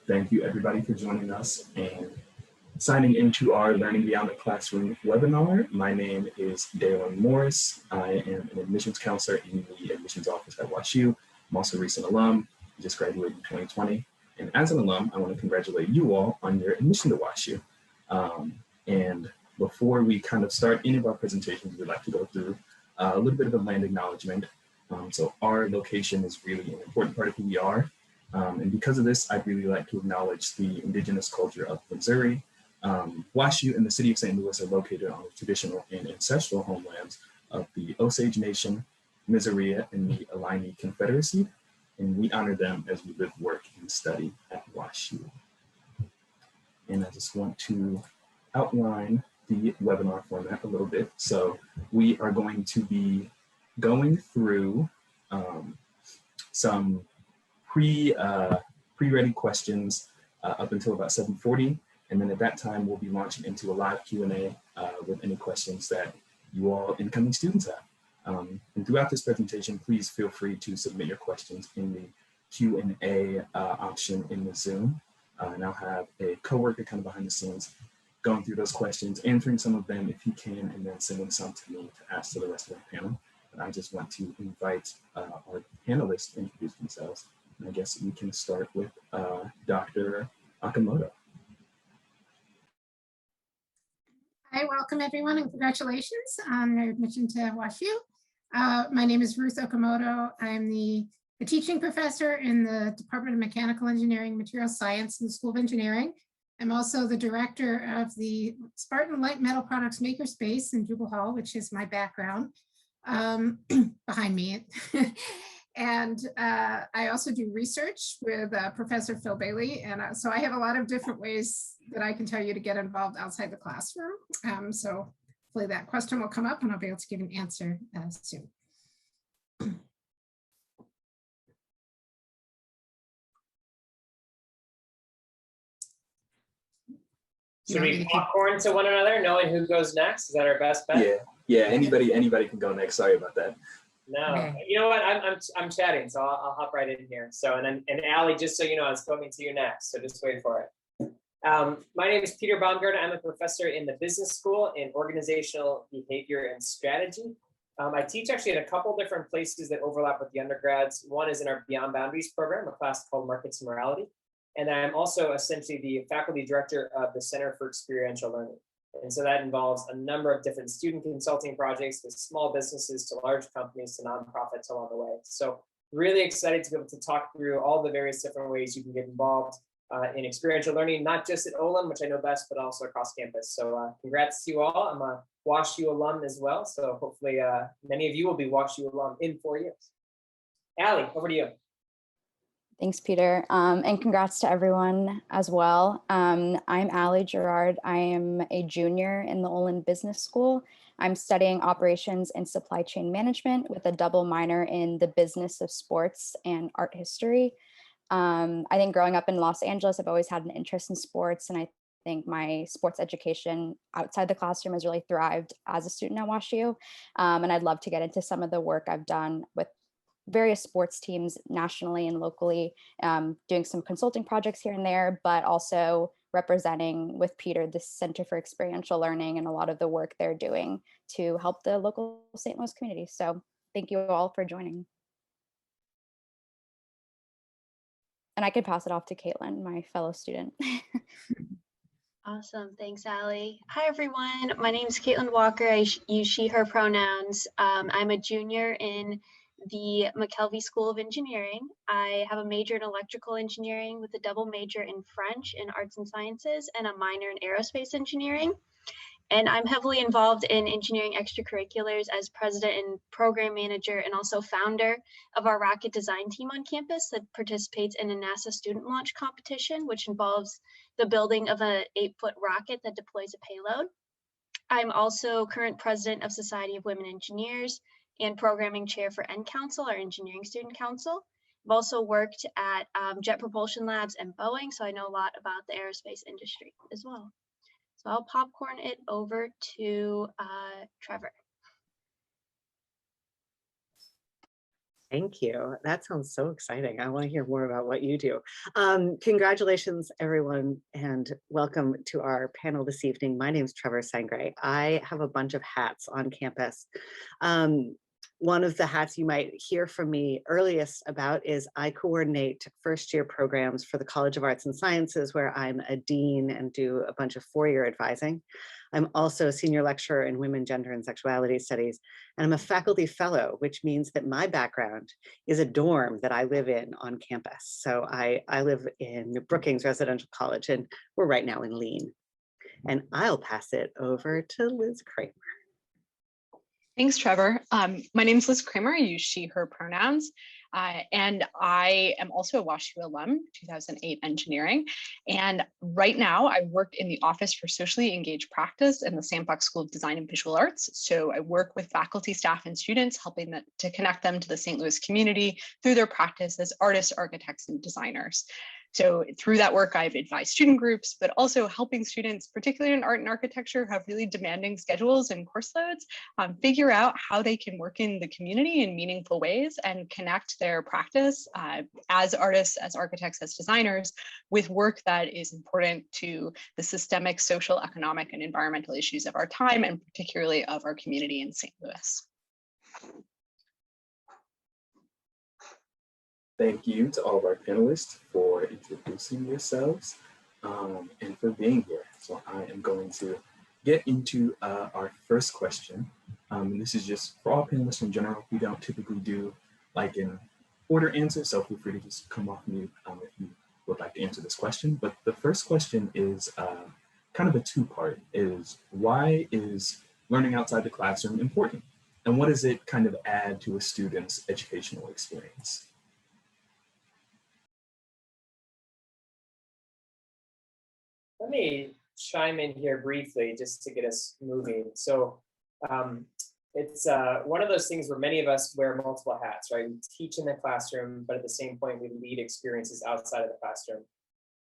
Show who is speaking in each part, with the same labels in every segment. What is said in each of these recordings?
Speaker 1: Thank you everybody for joining us and signing into our Learning Beyond the Classroom webinar. My name is Dalen Morris. I am an admissions counselor in the admissions office at WashU. I'm also a recent alum, just graduated in 2020. And as an alum, I want to congratulate you all on your admission to WashU. And before we kind of start any of our presentations, we'd like to go through a little bit of a land acknowledgement. So our location is really an important part of who we are. And because of this, I'd really like to acknowledge the indigenous culture of Missouri. WashU and the city of St. Louis are located on the traditional and ancestral homelands of the Osage Nation, Missouria, and the Illini Confederacy. And we honor them as we live, work, and study at WashU. And I just want to outline the webinar format a little bit. So we are going to be going through some pre-ready questions up until about 7:40. And then at that time, we'll be launching into a live Q&A with any questions that you all incoming students have. And throughout this presentation, please feel free to submit your questions in the Q&A option in the Zoom. And I'll have a coworker kind of behind the scenes going through those questions, answering some of them if he can, and then sending some to me to ask to the rest of our panel. And I just want to invite our panelists to introduce themselves. And I guess we can start with Dr. Okamoto.
Speaker 2: Hi, welcome everyone, and congratulations on your admission to WashU. My name is Ruth Okamoto. I'm the teaching professor in the Department of Mechanical Engineering, Materials Science in the School of Engineering. I'm also the director of the Spartan Light Metal Products Makerspace in Jubal Hall, which is my background behind me. And I also do research with Professor Phil Bailey. And so I have a lot of different ways that I can tell you to get involved outside the classroom. So hopefully that question will come up and I'll be able to give an answer soon.
Speaker 3: Should we popcorn to one another, knowing who goes next? Is that our best bet?
Speaker 1: Yeah. Anybody can go next. Sorry about that.
Speaker 3: No,
Speaker 2: okay.
Speaker 3: You know what? I'm chatting, so I'll hop right in here. So and Allie, just so you know, it's coming to you next. So just wait for it. My name is Peter Baumgartner. I'm a professor in the business school in organizational behavior and strategy. I teach actually in a couple different places that overlap with the undergrads. One is in our Beyond Boundaries program, a class called Markets and Morality. And then I'm also essentially the faculty director of the Center for Experiential Learning. And so that involves a number of different student consulting projects with small businesses to large companies to nonprofits along the way. So really excited to be able to talk through all the various different ways you can get involved in experiential learning, not just at Olin, which I know best, but also across campus. So congrats to you all. I'm a WashU alum as well. So hopefully many of you will be WashU alum in 4 years. Allie, over to you.
Speaker 4: Thanks, Peter, and congrats to everyone as well. I'm Allie Gerard. I am a junior in the Olin Business School. I'm studying operations and supply chain management with a double minor in the business of sports and art history. I think growing up in Los Angeles, I've always had an interest in sports, and I think my sports education outside the classroom has really thrived as a student at WashU. And I'd love to get into some of the work I've done with various sports teams nationally and locally, doing some consulting projects here and there, but also representing with Peter the Center for Experiential Learning and a lot of the work they're doing to help the local St. Louis community. So thank you all for joining. And I could pass it off to Caitlin, my fellow student.
Speaker 5: Awesome. Thanks, Allie. Hi, everyone. My name is Caitlin Walker. I use she, her pronouns. I'm a junior in the McKelvey School of Engineering. I have a major in electrical engineering with a double major in French and arts and sciences and a minor in aerospace engineering. And I'm heavily involved in engineering extracurriculars as president and program manager and also founder of our rocket design team on campus that participates in a NASA student launch competition, which involves the building of an 8-foot rocket that deploys a payload. I'm also current president of Society of Women Engineers and programming chair for NCouncil, our engineering student council. I've also worked at Jet Propulsion Labs and Boeing, so I know a lot about the aerospace industry as well. So I'll popcorn it over to Trevor.
Speaker 6: Thank you. That sounds so exciting. I want to hear more about what you do. Congratulations, everyone, and welcome to our panel this evening. My name is Trevor Sangre. I have a bunch of hats on campus. One of the hats you might hear from me earliest about is I coordinate first-year programs for the College of Arts and Sciences, where I'm a dean and do a bunch of four-year advising. I'm also a senior lecturer in women, gender, and sexuality studies, and I'm a faculty fellow, which means that my background is a dorm that I live in on campus. So I live in Brookings Residential College, and we're right now in Lean. And I'll pass it over to Liz Kramer.
Speaker 7: Thanks, Trevor. My name is Liz Kramer. I use she, her pronouns. And I am also a WashU alum, 2008 engineering. And right now I work in the Office for Socially Engaged Practice in the Sam Fox School of Design and Visual Arts. So I work with faculty, staff, and students, helping them to connect them to the St. Louis community through their practice as artists, architects, and designers. So through that work, I've advised student groups, but also helping students, particularly in art and architecture, who have really demanding schedules and course loads, figure out how they can work in the community in meaningful ways and connect their practice as artists, as architects, as designers, with work that is important to the systemic, social, economic, and environmental issues of our time, and particularly of our community in St. Louis.
Speaker 1: Thank you to all of our panelists for introducing yourselves and for being here. So I am going to get into our first question. This is just for all panelists in general. We don't typically do like an order answer, so feel free to just come off mute if you would like to answer this question. But the first question is kind of a two-part, is why is learning outside the classroom important? And what does it kind of add to a student's educational experience?
Speaker 3: Let me chime in here briefly just to get us moving. So it's one of those things where many of us wear multiple hats, right? We teach in the classroom, but at the same point, we lead experiences outside of the classroom.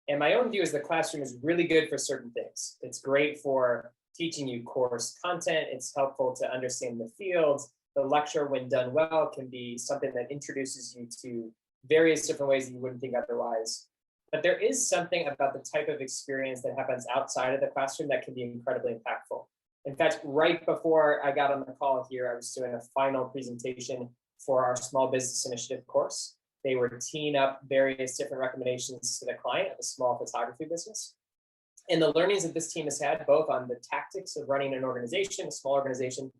Speaker 3: And my own view is the classroom is really good for certain things. It's great for teaching you course content. It's helpful to understand the field. The lecture, when done well, can be something that introduces you to various different ways that you wouldn't think otherwise. But there is something about the type of experience that happens outside of the classroom that can be incredibly impactful. In fact, right before I got on the call here, I was doing a final presentation for our Small Business Initiative course. They were teeing up various different recommendations to the client of a small photography business. And the learnings that this team has had, both on the tactics of running an organization, a small organization,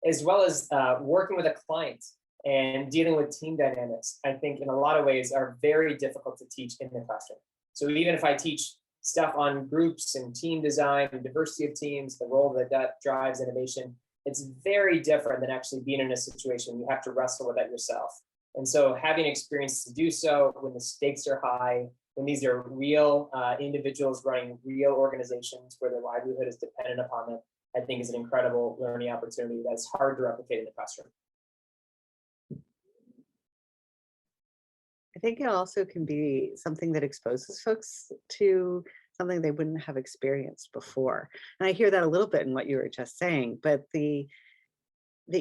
Speaker 3: as well as working with a client and dealing with team dynamics, I think in a lot of ways are very difficult to teach in the classroom. So even if I teach stuff on groups and team design and diversity of teams, the role that drives innovation, it's very different than actually being in a situation you have to wrestle with that yourself. And so having experience to do so when the stakes are high, when these are real individuals running real organizations where their livelihood is dependent upon them, I think is an incredible learning opportunity that's hard to replicate in the classroom.
Speaker 6: I think it also can be something that exposes folks to something they wouldn't have experienced before. And I hear that a little bit in what you were just saying, but that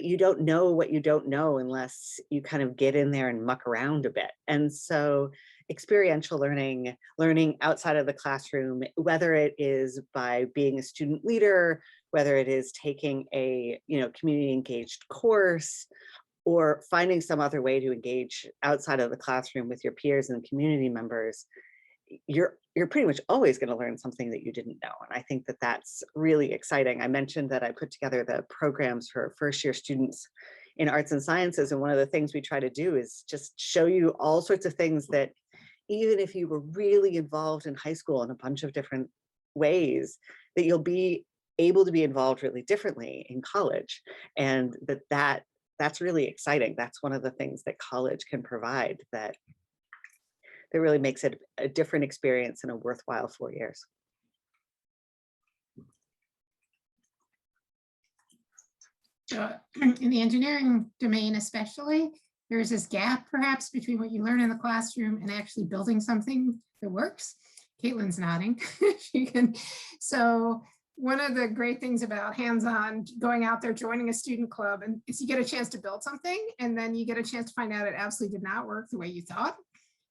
Speaker 6: you don't know what you don't know unless you kind of get in there and muck around a bit. And so experiential learning outside of the classroom, whether it is by being a student leader, whether it is taking a community engaged course, or finding some other way to engage outside of the classroom with your peers and community members, you're pretty much always going to learn something that you didn't know. And I think that that's really exciting. I mentioned that I put together the programs for first year students in arts and sciences. And one of the things we try to do is just show you all sorts of things that even if you were really involved in high school in a bunch of different ways, that you'll be able to be involved really differently in college. And that's really exciting. That's one of the things that college can provide that really makes it a different experience and a worthwhile 4 years.
Speaker 2: So in the engineering domain especially, there's this gap perhaps between what you learn in the classroom and actually building something that works. Caitlin's nodding. So one of the great things about hands-on going out there, joining a student club, and is you get a chance to build something, and then you get a chance to find out it absolutely did not work the way you thought,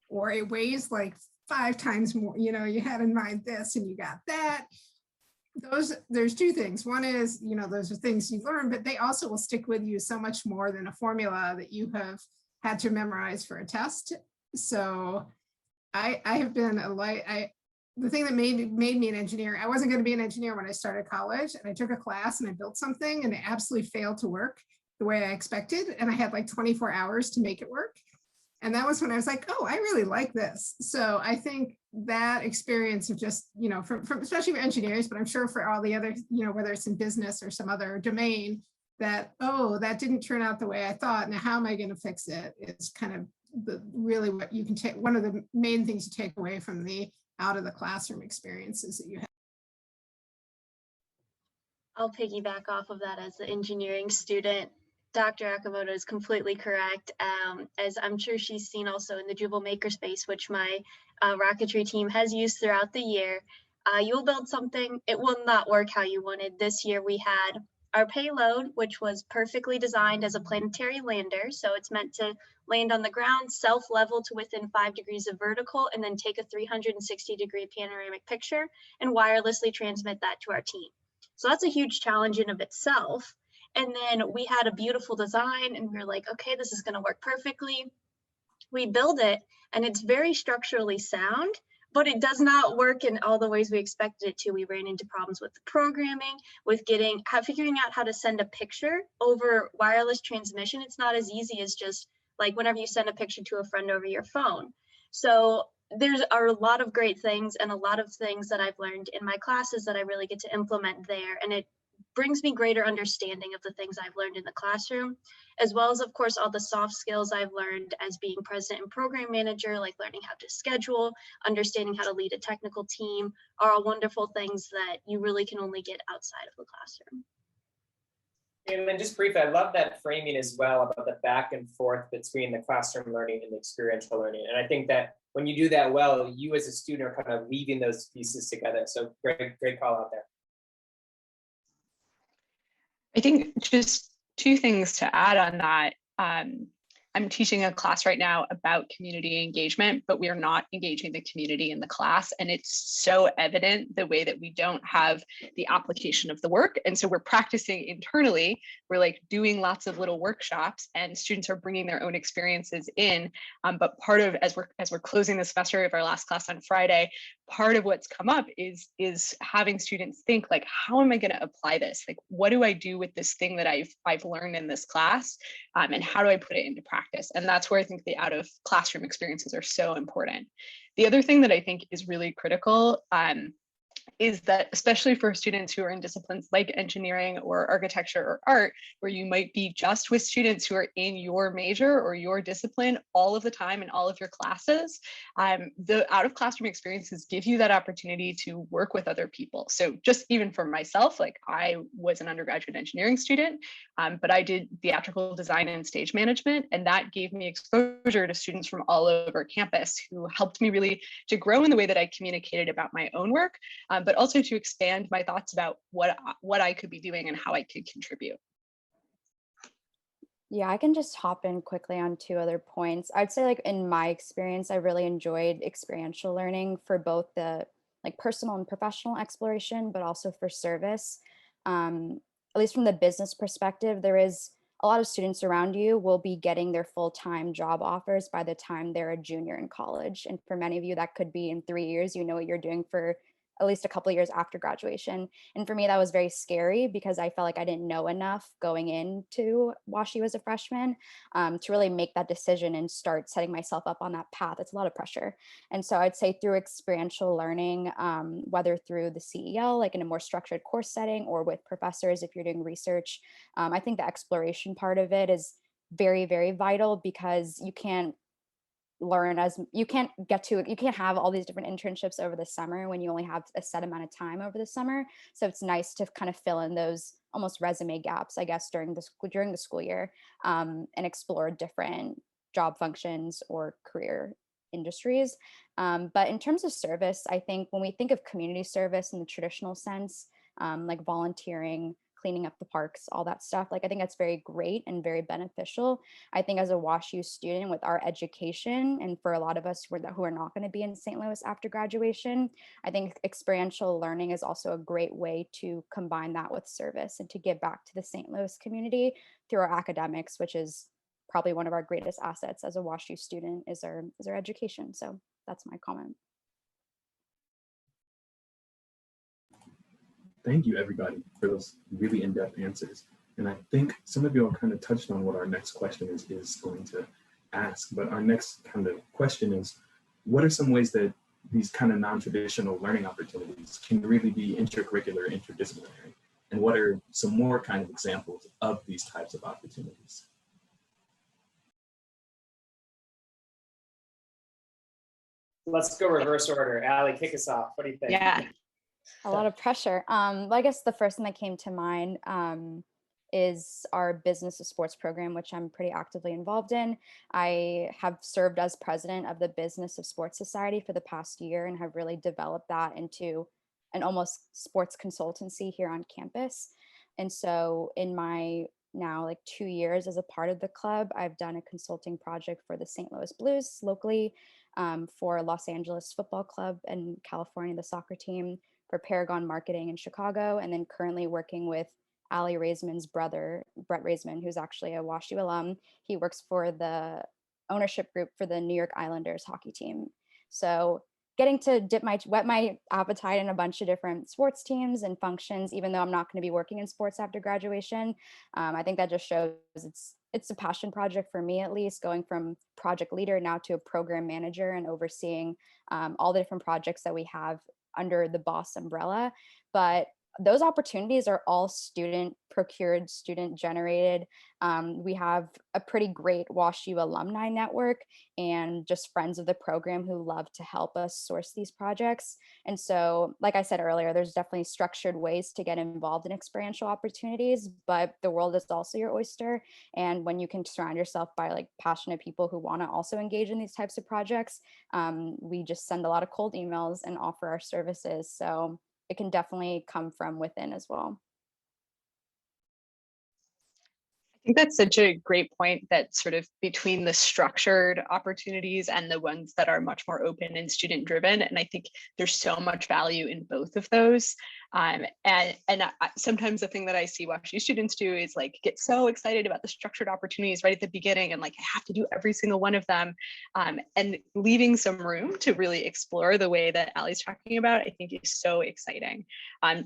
Speaker 2: or it weighs like 5 times more, you had in mind this and you got that. There's two things. One is, those are things you learn, but they also will stick with you so much more than a formula that you have had to memorize for a test. So I have been the thing that made me an engineer, I wasn't going to be an engineer when I started college, and I took a class and I built something and it absolutely failed to work the way I expected. And I had like 24 hours to make it work. And that was when I was like, oh, I really like this. So I think that experience of just, from especially for engineers, but I'm sure for all the other, whether it's in business or some other domain, that, oh, that didn't turn out the way I thought. Now, how am I going to fix it? Is kind of really what you can take, one of the main things to take away from the out of the classroom experiences that you have.
Speaker 5: I'll piggyback off of that as the engineering student. Dr. Akamoto is completely correct. As I'm sure she's seen also in the Drupal Makerspace, which my rocketry team has used throughout the year. You'll build something, it will not work how you wanted. This year we had our payload, which was perfectly designed as a planetary lander. So it's meant to land on the ground, self-level to within 5 degrees of vertical, and then take a 360-degree panoramic picture and wirelessly transmit that to our team. So that's a huge challenge in of itself. And then we had a beautiful design and we were like, okay, this is going to work perfectly. We build it and it's very structurally sound, but it does not work in all the ways we expected it to. We ran into problems with the programming, with figuring out how to send a picture over wireless transmission. It's not as easy as just like whenever you send a picture to a friend over your phone. So there are a lot of great things and a lot of things that I've learned in my classes that I really get to implement there. And it brings me greater understanding of the things I've learned in the classroom, as well as, of course, all the soft skills I've learned as being president and program manager, like learning how to schedule, understanding how to lead a technical team, are all wonderful things that you really can only get outside of the classroom.
Speaker 3: And then just briefly, I love that framing as well about the back and forth between the classroom learning and the experiential learning. And I think that when you do that well, you as a student are kind of weaving those pieces together. So great call out there.
Speaker 7: I think just 2 things to add on that. I'm teaching a class right now about community engagement, but we are not engaging the community in the class. And it's so evident the way that we don't have the application of the work. And so we're practicing internally. We're like doing lots of little workshops and students are bringing their own experiences in. But part of, as we're closing the semester of our last class on Friday, part of what's come up is having students think like, how am I going to apply this? Like, what do I do with this thing that I've learned in this class? And how do I put it into practice? And that's where I think the out of classroom experiences are so important. The other thing that I think is really critical is that, especially for students who are in disciplines like engineering or architecture or art, where you might be just with students who are in your major or your discipline all of the time in all of your classes, the out of classroom experiences give you that opportunity to work with other people. So just even for myself, like I was an undergraduate engineering student, but I did theatrical design and stage management, and that gave me exposure to students from all over campus who helped me really to grow in the way that I communicated about my own work, but also to expand my thoughts about what I could be doing and how I could contribute.
Speaker 4: Yeah, I can just hop in quickly on 2 other points. I'd say like in my experience, I really enjoyed experiential learning for both the like personal and professional exploration, but also for service. At least from the business perspective, there is a lot of students around you will be getting their full-time job offers by the time they're a junior in college. And for many of you, that could be in 3 years, you know what you're doing for at least a couple of years after graduation. And for me, that was very scary because I felt like I didn't know enough going into WashU as a freshman to really make that decision and start setting myself up on that path. It's a lot of pressure. And so I'd say through experiential learning, whether through the CEL, like in a more structured course setting, or with professors, if you're doing research, I think the exploration part of it is very, very vital, because you can't learn as you can't have all these different internships over the summer when you only have a set amount of time over the summer. So it's nice to kind of fill in those almost resume gaps, I guess, during the school year, and explore different job functions or career industries. But in terms of service, I think when we think of community service in the traditional sense, like volunteering, cleaning up the parks, all that stuff. Like, I think that's very great and very beneficial. I think as a WashU student with our education, and for a lot of us who are not going to be in St. Louis after graduation, I think experiential learning is also a great way to combine that with service and to give back to the St. Louis community through our academics, which is probably one of our greatest assets as a WashU student is our education. So that's my comment.
Speaker 1: Thank you, everybody, for those really in-depth answers. And I think some of you all kind of touched on what our next question is going to ask. But our next kind of question is, what are some ways that these kind of non-traditional learning opportunities can really be intercurricular, interdisciplinary? And what are some more kind of examples of these types of opportunities?
Speaker 3: Let's go reverse order. Allie, kick us off. What do you think?
Speaker 7: Yeah.
Speaker 4: A lot of pressure. Well, I guess the first thing that came to mind is our business of sports program, which I'm pretty actively involved in. I have served as president of the Business of Sports Society for the past year and have really developed that into an almost sports consultancy here on campus. And so in my now like 2 years as a part of the club, I've done a consulting project for the St. Louis Blues locally, for Los Angeles Football Club in California, the soccer team, for Paragon Marketing in Chicago, and then currently working with Allie Raisman's brother, Brett Raisman, who's actually a WashU alum. He works for the ownership group for the New York Islanders hockey team. So getting to whet my appetite in a bunch of different sports teams and functions, even though I'm not going to be working in sports after graduation. I think that just shows it's a passion project for me, at least, going from project leader now to a program manager and overseeing all the different projects that we have under the BOSS umbrella. But those opportunities are all student procured, student generated. We have a pretty great WashU alumni network and just friends of the program who love to help us source these projects. And so, like I said earlier, there's definitely structured ways to get involved in experiential opportunities, but the world is also your oyster. And when you can surround yourself by like passionate people who want to also engage in these types of projects, we just send a lot of cold emails and offer our services. So it can definitely come from within as well.
Speaker 7: I think that's such a great point, that sort of between the structured opportunities and the ones that are much more open and student driven. And I think there's so much value in both of those. Sometimes the thing that I see WashU students do is like get so excited about the structured opportunities right at the beginning and like I have to do every single one of them, and leaving some room to really explore the way that Allie's talking about, I think is so exciting.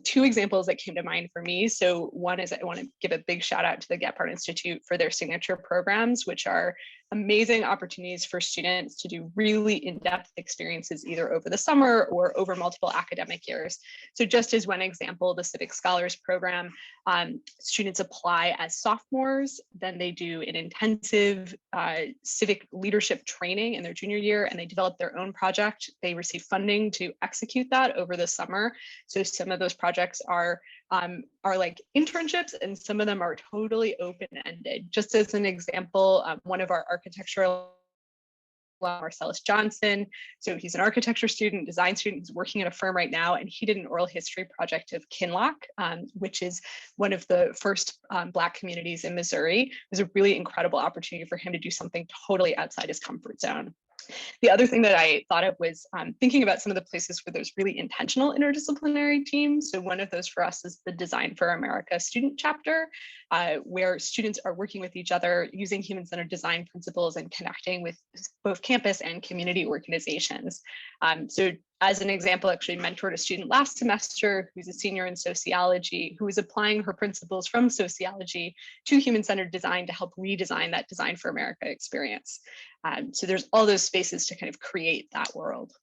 Speaker 7: Two examples that came to mind for me. So one is I want to give a big shout out to the Gephardt Institute for their signature programs, which are amazing opportunities for students to do really in-depth experiences either over the summer or over multiple academic years. So just as one example, the Civic Scholars Program, students apply as sophomores, then they do an intensive civic leadership training in their junior year, and they develop their own project. They receive funding to execute that over the summer. So some of those projects are like internships, and some of them are totally open-ended. Just as an example, one of our architectural Marcellus Johnson. So he's an architecture student, design student, he's working at a firm right now, and he did an oral history project of Kinloch, which is one of the first Black communities in Missouri. It was a really incredible opportunity for him to do something totally outside his comfort zone. The other thing that I thought of was thinking about some of the places where there's really intentional interdisciplinary teams. So one of those for us is the Design for America student chapter, where students are working with each other using human-centered design principles and connecting with both campus and community organizations. So as an example, actually mentored a student last semester who's a senior in sociology, who is applying her principles from sociology to human-centered design to help redesign that Design for America experience. So there's all those spaces to kind of create that world.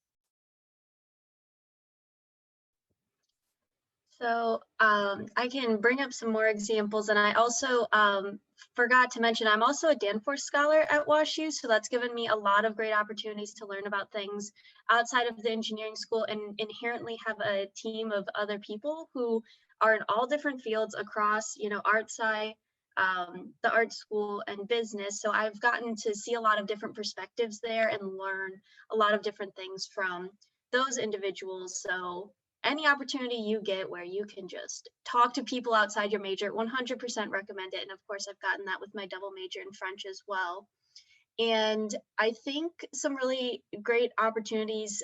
Speaker 5: So I can bring up some more examples, and I also forgot to mention I'm also a Danforth Scholar at WashU, so that's given me a lot of great opportunities to learn about things outside of the engineering school and inherently have a team of other people who are in all different fields across, art sci, the art school, and business. So I've gotten to see a lot of different perspectives there and learn a lot of different things from those individuals. So any opportunity you get where you can just talk to people outside your major, 100% recommend it. And of course, I've gotten that with my double major in French as well. And I think some really great opportunities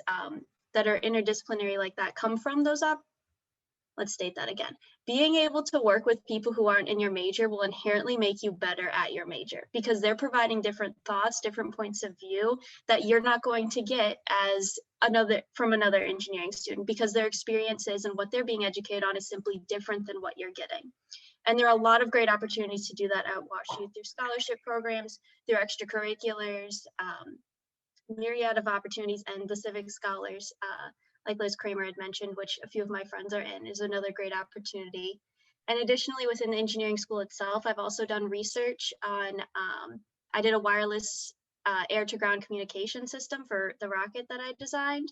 Speaker 5: that are interdisciplinary like that come from those let's state that again. Being able to work with people who aren't in your major will inherently make you better at your major because they're providing different thoughts, different points of view that you're not going to get as from another engineering student because their experiences and what they're being educated on is simply different than what you're getting. And there are a lot of great opportunities to do that at WashU through scholarship programs, through extracurriculars, myriad of opportunities, and the Civic Scholars, like Liz Kramer had mentioned, which a few of my friends are in, is another great opportunity. And additionally, within the engineering school itself, I've also done research on, I did a wireless air-to-ground communication system for the rocket that I designed.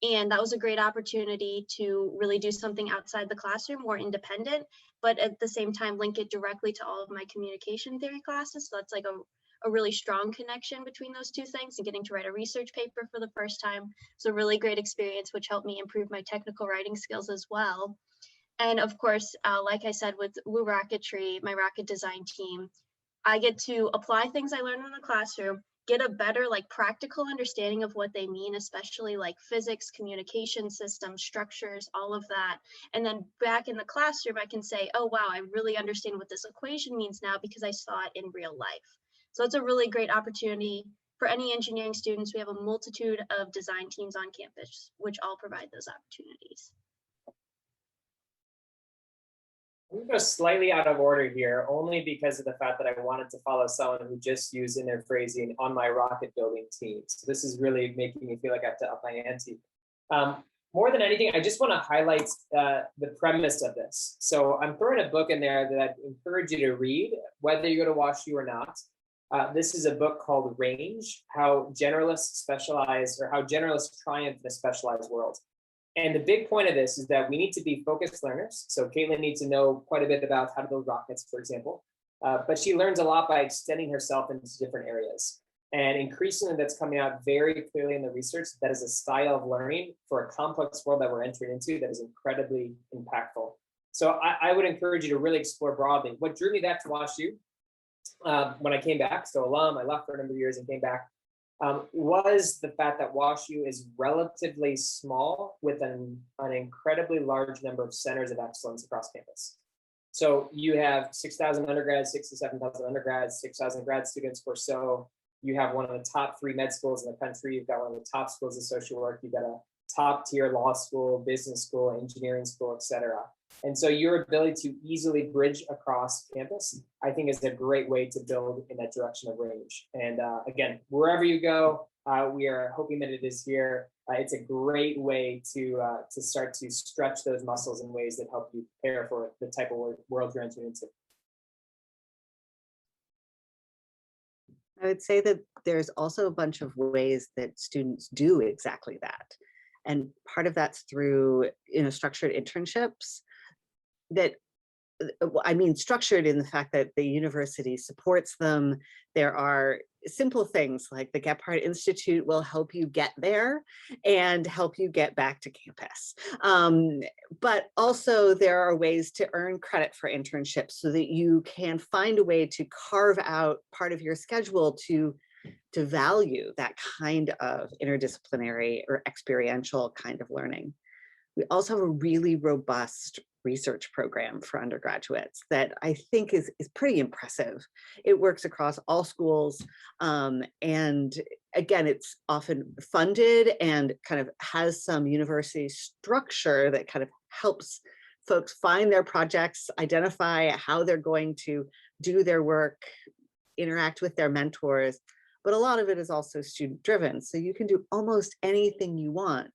Speaker 5: And that was a great opportunity to really do something outside the classroom, more independent, but at the same time, link it directly to all of my communication theory classes. So that's like a really strong connection between those two things, and getting to write a research paper for the first time. So a really great experience, which helped me improve my technical writing skills as well. And of course, like I said, with Woo Rocketry, my rocket design team, I get to apply things I learned in the classroom, get a better like practical understanding of what they mean, especially like physics, communication systems, structures, all of that. And then back in the classroom, I can say, oh, wow, I really understand what this equation means now because I saw it in real life. So it's a really great opportunity for any engineering students. We have a multitude of design teams on campus, which all provide those opportunities.
Speaker 3: I'm going to go slightly out of order here, only because of the fact that I wanted to follow someone who just used in their phrasing on my rocket building team. So this is really making me feel like I have to up my ante. More than anything, I just want to highlight the premise of this. So I'm throwing a book in there that I'd encourage you to read, whether you go to WashU or not. This is a book called Range, How Generalists Specialize, or How Generalists Triumph in a Specialized World. And the big point of this is that we need to be focused learners. So Caitlin needs to know quite a bit about how to build rockets, for example. But she learns a lot by extending herself into different areas. And increasingly, that's coming out very clearly in the research. That is a style of learning for a complex world that we're entering into that is incredibly impactful. So I would encourage you to really explore broadly. What drew me back to WashU when I came back, so alum, I left for a number of years and came back, was the fact that WashU is relatively small with an incredibly large number of centers of excellence across campus. So you have 6,000 undergrads, 6,000 to 7,000 undergrads, 6,000 grad students or so. You have one of the top 3 med schools in the country. You've got one of the top schools of social work. You've got a top tier law school, business school, engineering school, et cetera. And so your ability to easily bridge across campus, I think, is a great way to build in that direction of range. And again, wherever you go, we are hoping that it is here. It's a great way to start to stretch those muscles in ways that help you prepare for the type of world you're entering into.
Speaker 6: I would say that there's also a bunch of ways that students do exactly that. And part of that's through, structured internships that, I mean, structured in the fact that the university supports them. There are simple things like the Gephardt Institute will help you get there and help you get back to campus. But also there are ways to earn credit for internships so that you can find a way to carve out part of your schedule to value that kind of interdisciplinary or experiential kind of learning. We also have a really robust research program for undergraduates that I think is pretty impressive. It works across all schools. And again, it's often funded and kind of has some university structure that kind of helps folks find their projects, identify how they're going to do their work, interact with their mentors. But a lot of it is also student driven. So you can do almost anything you want.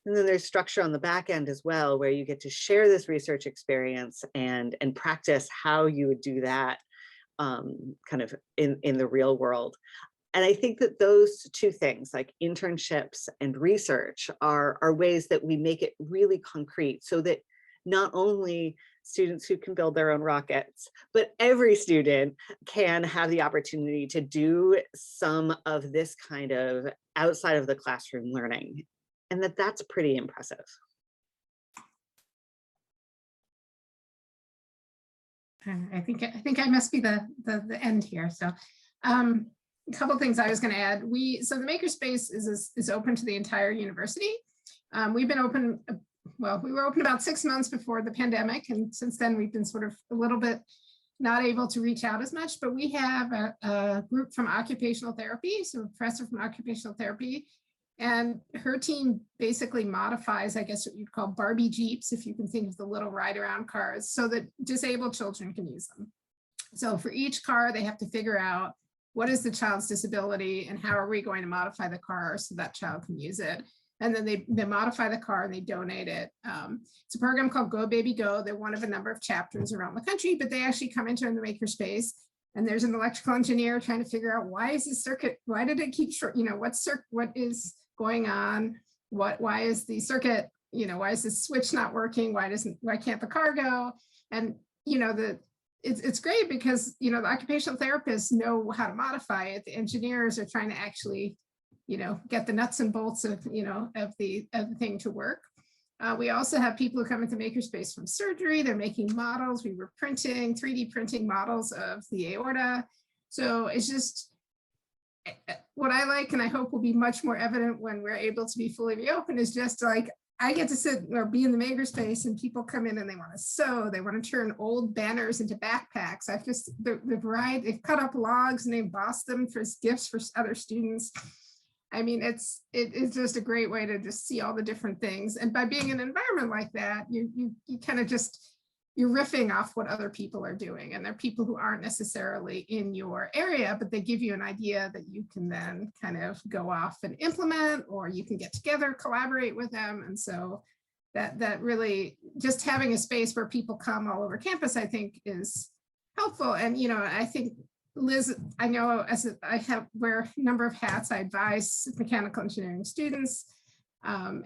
Speaker 6: And then there's structure on the back end as well, where you get to share this research experience and practice how you would do that kind of in the real world. And I think that those two things, like internships and research, are ways that we make it really concrete so that not only students who can build their own rockets, but every student can have the opportunity to do some of this kind of outside of the classroom learning. And that's pretty impressive.
Speaker 2: I think I must be the end here. So a couple things I was going to add. So the Makerspace is open to the entire university. We've been open, well, we were open about 6 months before the pandemic, and since then we've been sort of a little bit not able to reach out as much, but we have a group from occupational therapy, so a professor from occupational therapy, and her team basically modifies, I guess what you'd call Barbie Jeeps, if you can think of the little ride around cars, so that disabled children can use them. So for each car, they have to figure out what is the child's disability and how are we going to modify the car so that child can use it. And then they modify the car and they donate it. It's a program called Go Baby Go. They're one of a number of chapters around the country, but they actually come into the Makerspace, and there's an electrical engineer trying to figure out why is this circuit, why did it keep short, what is going on? Why is the circuit, why is this switch not working? Why can't the car go? And, it's great because, the occupational therapists know how to modify it. The engineers are trying to actually, get the nuts and bolts of, of the thing to work. We also have people who come into Makerspace from surgery. They're making models. We were 3D printing models of the aorta. So it's just what I like, and I hope will be much more evident when we're able to be fully reopened, is just like, I get to sit or be in the Makerspace and people come in and they want to sew, they want to turn old banners into backpacks. The variety, they've cut up logs and they embossed them for gifts for other students. I mean, it's just a great way to just see all the different things. And by being in an environment like that, you kind of just, you're riffing off what other people are doing. And they're people who aren't necessarily in your area, but they give you an idea that you can then kind of go off and implement, or you can get together, collaborate with them. And so that really, just having a space where people come all over campus, I think is helpful. And, I think Liz, I know I wear a number of hats. I advise mechanical engineering students. And,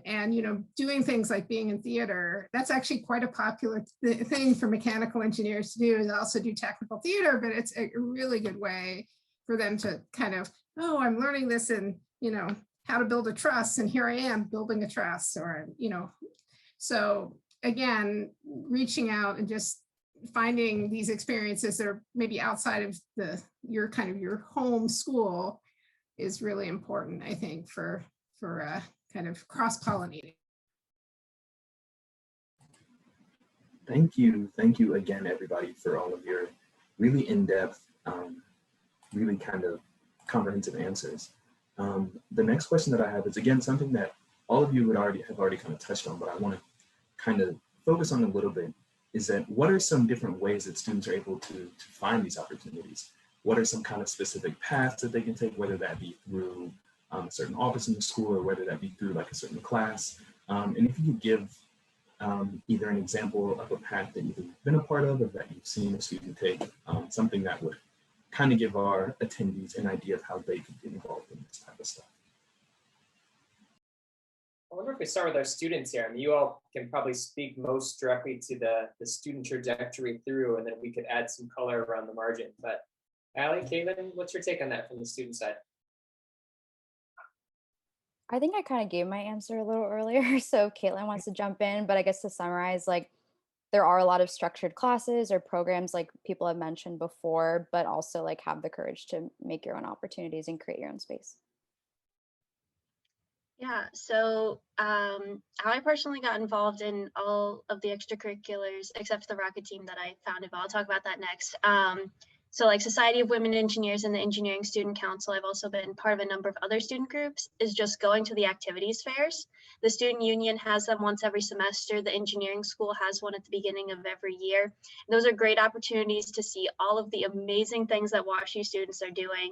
Speaker 2: doing things like being in theater, that's actually quite a popular thing for mechanical engineers to do, is also do technical theater, but it's a really good way for them to kind of, oh, I'm learning this in, how to build a truss, and here I am building a truss, or, so again, reaching out and just finding these experiences that are maybe outside of your home school is really important, I think, for kind of cross-pollinating.
Speaker 1: Thank you again, everybody, for all of your really in-depth, really kind of comprehensive answers. The next question that I have is, again, something that all of you have already kind of touched on, but I want to kind of focus on a little bit, is that what are some different ways that students are able to find these opportunities? What are some kind of specific paths that they can take, whether that be through a certain office in the school, or whether that be through like a certain class? And if you could give either an example of a path that you've been a part of, or that you've seen a student take, something that would kind of give our attendees an idea of how they could get involved in this type of stuff.
Speaker 3: I wonder if we start with our students here. I mean, you all can probably speak most directly to the student trajectory through, and then we could add some color around the margin. But Allie, Caitlin, what's your take on that from the student side?
Speaker 4: I think I kind of gave my answer a little earlier, so if Caitlin wants to jump in, but I guess to summarize, like, there are a lot of structured classes or programs like people have mentioned before, but also like have the courage to make your own opportunities and create your own space.
Speaker 5: Yeah, so I personally got involved in all of the extracurriculars except the rocket team that I founded, but I'll talk about that next. So like Society of Women Engineers and the Engineering Student Council, I've also been part of a number of other student groups, is just going to the activities fairs. The student union has them once every semester. The engineering school has one at the beginning of every year. Those are great opportunities to see all of the amazing things that WashU students are doing.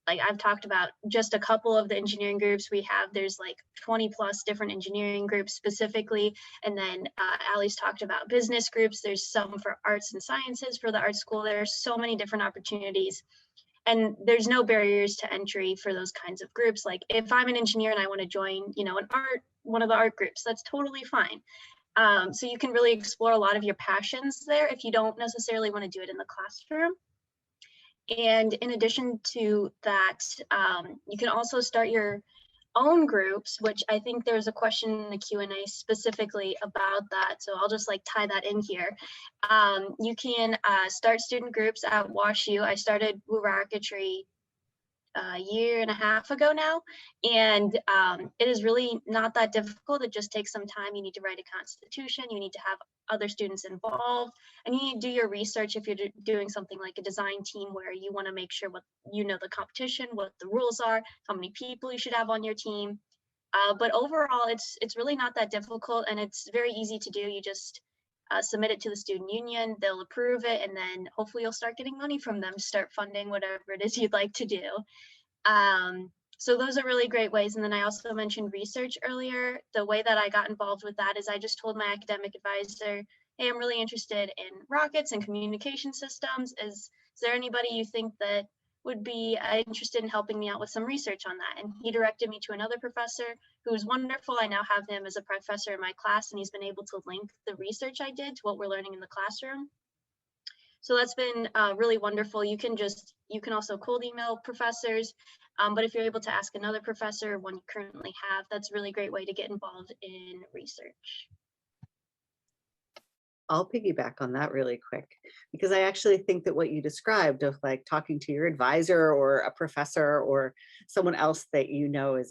Speaker 5: Like I've talked about just a couple of the engineering groups we have. There's like 20 plus different engineering groups specifically. And then Allie's talked about business groups. There's some for arts and sciences for the art school. There's so many different opportunities. And there's no barriers to entry for those kinds of groups. Like if I'm an engineer and I want to join, one of the art groups, that's totally fine. So you can really explore a lot of your passions there if you don't necessarily want to do it in the classroom. And in addition to that, you can also start your own groups, which I think there's a question in the Q&A specifically about that. So I'll just like tie that in here. You can start student groups at WashU. I started Woo Rocketry a year and a half ago now, and it is really not that difficult. It just takes some time. You need to write a constitution, you need to have other students involved, and you need to do your research if you're doing something like a design team where you want to make sure what you know the competition, what the rules are, how many people you should have on your team. But overall, it's really not that difficult, and it's very easy to do. You just submit it to the student union, they'll approve it, and then hopefully you'll start getting money from them to start funding whatever it is you'd like to do. So those are really great ways. And then I also mentioned research earlier. The way that I got involved with that is I just told my academic advisor, hey, I'm really interested in rockets and communication systems. Is there anybody you think that would be interested in helping me out with some research on that? And he directed me to another professor who's wonderful. I now have him as a professor in my class, and he's been able to link the research I did to what we're learning in the classroom. So that's been really wonderful. You can also cold email professors, but if you're able to ask another professor, one you currently have, that's a really great way to get involved in research.
Speaker 6: I'll piggyback on that really quick, because I actually think that what you described of like talking to your advisor or a professor or someone else that you know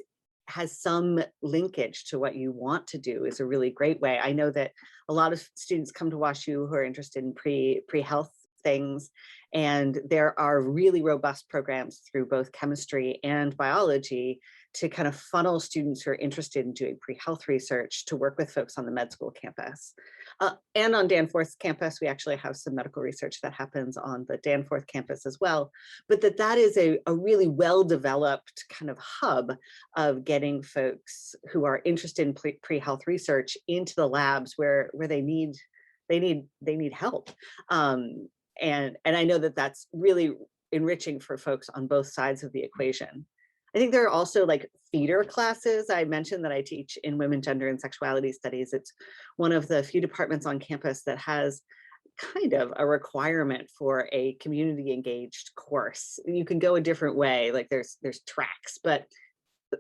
Speaker 6: has some linkage to what you want to do is a really great way. I know that a lot of students come to WashU who are interested in pre-health things, and there are really robust programs through both chemistry and biology to kind of funnel students who are interested in doing pre-health research to work with folks on the med school campus. And on Danforth's campus, we actually have some medical research that happens on the Danforth campus as well, but that is a really well-developed kind of hub of getting folks who are interested in pre-health research into the labs where they need help. And I know that that's really enriching for folks on both sides of the equation. I think there are also like feeder classes. I mentioned that I teach in women, gender, and sexuality studies. It's one of the few departments on campus that has kind of a requirement for a community engaged course. You can go a different way, like there's tracks, but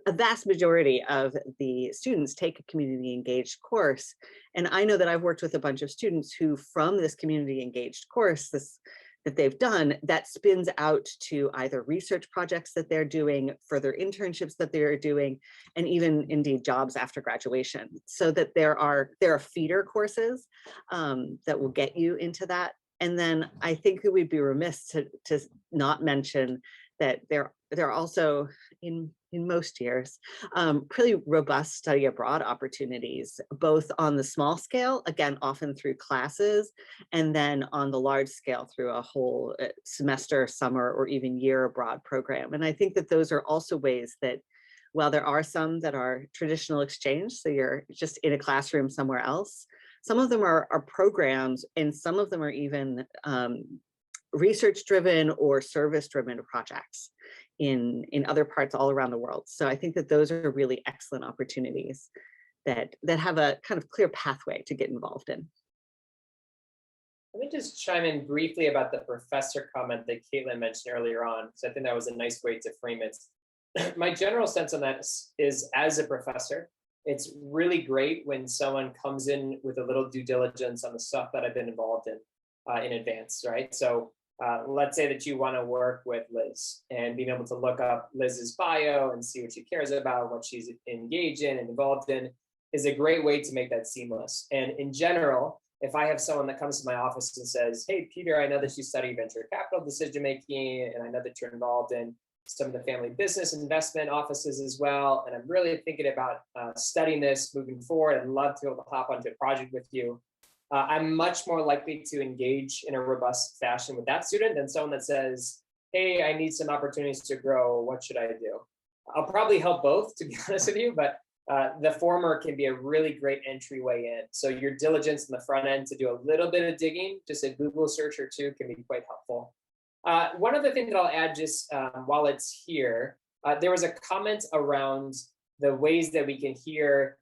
Speaker 6: a vast majority of the students take a community engaged course. And I know that I've worked with a bunch of students who from this community engaged course that they've done, that spins out to either research projects that they're doing, further internships that they're doing, and even indeed jobs after graduation. So that there are feeder courses that will get you into that. And then I think that we'd be remiss to not mention that there are also in most years pretty robust study abroad opportunities, both on the small scale, again, often through classes, and then on the large scale through a whole semester, summer, or even year abroad program. And I think that those are also ways that, while there are some that are traditional exchange, so you're just in a classroom somewhere else, some of them are programs, and some of them are even research-driven or service-driven projects in other parts all around the world. So I think that those are really excellent opportunities that have a kind of clear pathway to get involved in.
Speaker 3: Let me just chime in briefly about the professor comment that Caitlin mentioned earlier on, because I think that was a nice way to frame it. My general sense on that is, as a professor, it's really great when someone comes in with a little due diligence on the stuff that I've been involved in advance, right? So let's say that you want to work with Liz, and being able to look up Liz's bio and see what she cares about, what she's engaged in and involved in is a great way to make that seamless. And in general, if I have someone that comes to my office and says, hey, Peter, I know that you study venture capital decision-making, and I know that you're involved in some of the family business investment offices as well, and I'm really thinking about studying this moving forward, I'd love to be able to hop onto a project with you. I'm much more likely to engage in a robust fashion with that student than someone that says, hey, I need some opportunities to grow, what should I do? I'll probably help both, to be honest with you, but the former can be a really great entryway in. So your diligence in the front end to do a little bit of digging, just a Google search or two, can be quite helpful. One other thing that I'll add just while it's here, there was a comment around the ways that we can hear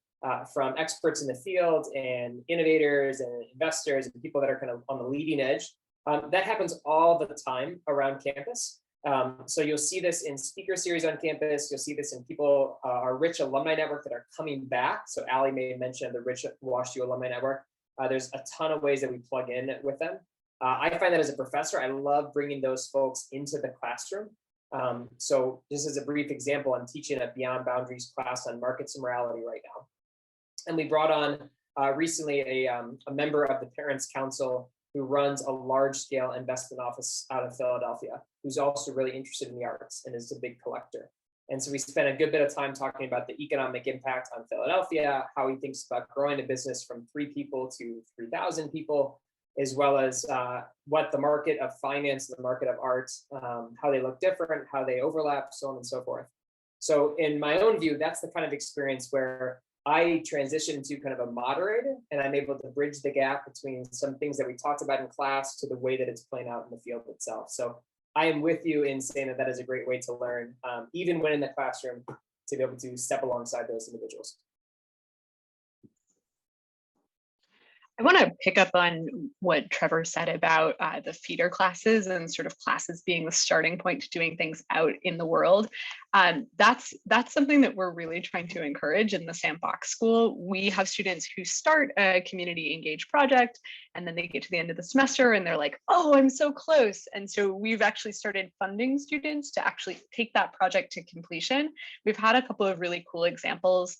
Speaker 3: from experts in the field and innovators and investors and people that are kind of on the leading edge. That happens all the time around campus. So you'll see this in speaker series on campus. You'll see this in people, our rich alumni network that are coming back. So Ali made mention of the rich WashU alumni network. There's a ton of ways that we plug in with them. I find that as a professor, I love bringing those folks into the classroom. So just as a brief example, I'm teaching a Beyond Boundaries class on markets and morality right now. And we brought on recently a member of the Parents Council who runs a large-scale investment office out of Philadelphia, who's also really interested in the arts and is a big collector. And so we spent a good bit of time talking about the economic impact on Philadelphia, how he thinks about growing a business from 3 people to 3,000 people, as well as what the market of finance, the market of art, how they look different, how they overlap, so on and so forth. So in my own view, that's the kind of experience where I transition to kind of a moderator, and I'm able to bridge the gap between some things that we talked about in class to the way that it's playing out in the field itself. So I am with you in saying that that is a great way to learn, even when in the classroom, to be able to step alongside those individuals.
Speaker 7: I want to pick up on what Trevor said about the feeder classes and sort of classes being the starting point to doing things out in the world. That's something that we're really trying to encourage in the Sandbox School. We have students who start a community engaged project, and then they get to the end of the semester and they're like, oh, I'm so close. And so we've actually started funding students to actually take that project to completion. We've had a couple of really cool examples.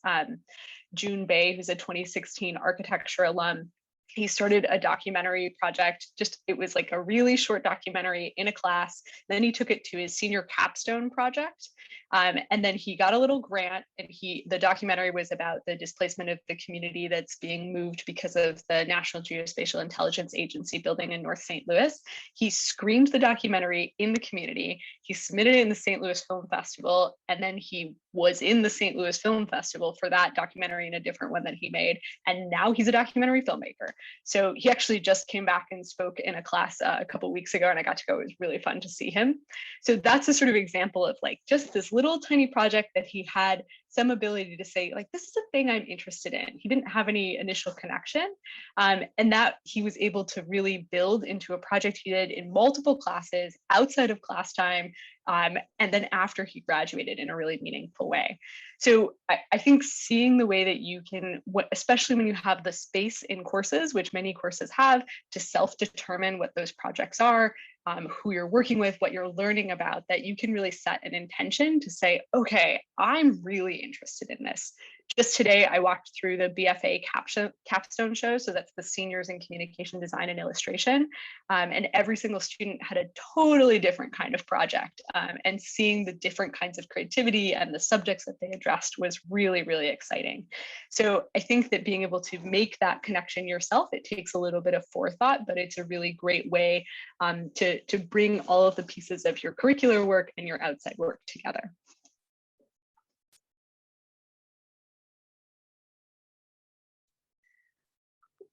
Speaker 7: June Bay, who's a 2016 architecture alum, he started a documentary project. It was like a really short documentary in a class. Then he took it to his senior capstone project. And then he got a little grant, and the documentary was about the displacement of the community that's being moved because of the National Geospatial Intelligence Agency building in North St. Louis. He screened the documentary in the community. He submitted it in the St. Louis Film Festival, and then he was in the St. Louis Film Festival for that documentary and a different one that he made. And now he's a documentary filmmaker. So he actually just came back and spoke in a class a couple of weeks ago, and I got to go. It was really fun to see him. So that's a sort of example of like just this little tiny project that he had some ability to say, like, this is a thing I'm interested in. He didn't have any initial connection, and that he was able to really build into a project he did in multiple classes outside of class time, and then after he graduated in a really meaningful way. So I think seeing the way that you can, especially when you have the space in courses, which many courses have, to self-determine what those projects are, who you're working with, what you're learning about, that you can really set an intention to say, okay, I'm really interested in this. Just today, I walked through the BFA capstone show. So that's the seniors in communication design and illustration. And every single student had a totally different kind of project. And seeing the different kinds of creativity and the subjects that they addressed was really, really exciting. So I think that being able to make that connection yourself, it takes a little bit of forethought, but it's a really great way to bring all of the pieces of your curricular work and your outside work together.